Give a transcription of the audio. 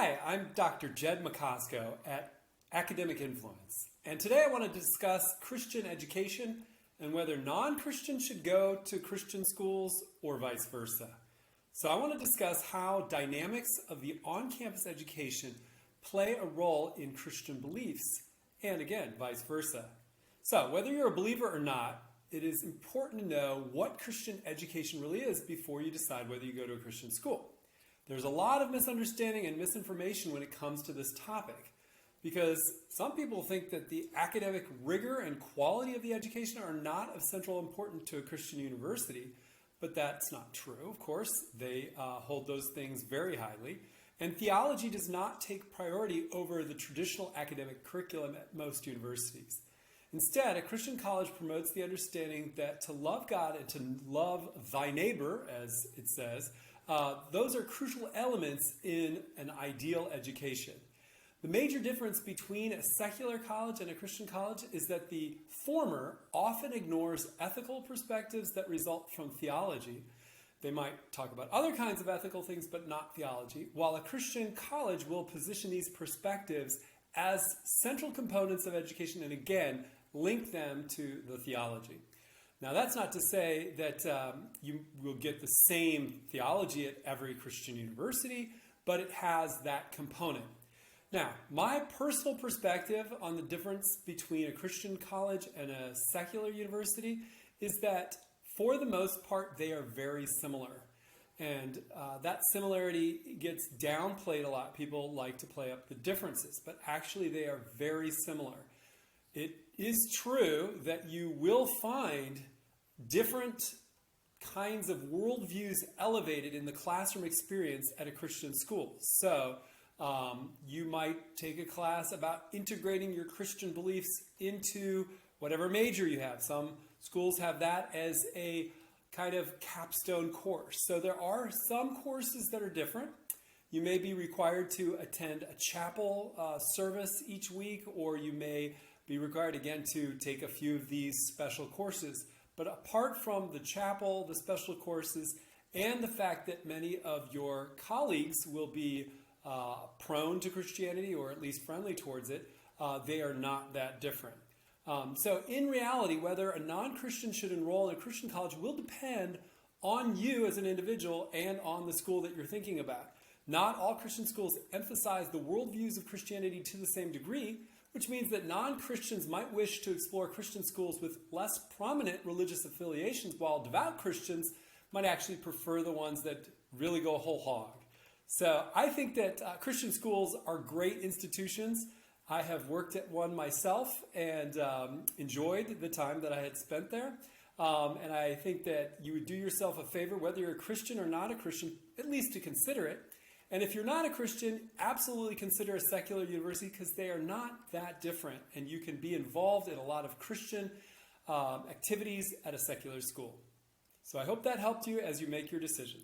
Hi, I'm Dr. Jed Macosko at Academic Influence, and today I want to discuss Christian education and whether non-Christians should go to Christian schools or vice versa. So I want to discuss how dynamics of the on-campus education play a role in Christian beliefs, and again, vice versa. So whether you're a believer or not, it is important to know what Christian education really is before you decide whether you go to a Christian school. There's a lot of misunderstanding and misinformation when it comes to this topic because some people think that the academic rigor and quality of the education are not of central importance to a Christian university, but that's not true. Of course, they hold those things very highly, and theology does not take priority over the traditional academic curriculum at most universities. Instead, a Christian college promotes the understanding that to love God and to love thy neighbor, as it says, those are crucial elements in an ideal education. The major difference between a secular college and a Christian college is that the former often ignores ethical perspectives that result from theology. They might talk about other kinds of ethical things, but not theology, while a Christian college will position these perspectives as central components of education and again, link them to the theology. Now, that's not to say that you will get the same theology at every Christian university, but it has that component. Now, my personal perspective on the difference between a Christian college and a secular university is that, for the most part, they are very similar. And that similarity gets downplayed a lot. People like to play up the differences, but actually they are very similar. It is true that you will find different kinds of worldviews elevated in the classroom experience at a Christian school. So you might take a class about integrating your Christian beliefs into whatever major you have. Some schools have that as a kind of capstone course. So there are some courses that are different. You may be required to attend a chapel service each week, or you may be required again to take a few of these special courses. But apart from the chapel, the special courses, and the fact that many of your colleagues will be prone to Christianity or at least friendly towards it, they are not that different. So in reality, whether a non-Christian should enroll in a Christian college will depend on you as an individual and on the school that you're thinking about. Not all Christian schools emphasize the worldviews of Christianity to the same degree, which means that non-Christians might wish to explore Christian schools with less prominent religious affiliations, while devout Christians might actually prefer the ones that really go whole hog. So I think that Christian schools are great institutions. I have worked at one myself and enjoyed the time that I had spent there. And I think that you would do yourself a favor, whether you're a Christian or not a Christian, at least to consider it. And if you're not a Christian, absolutely consider a secular university because they are not that different. And you can be involved in a lot of Christian activities at a secular school. So I hope that helped you as you make your decision.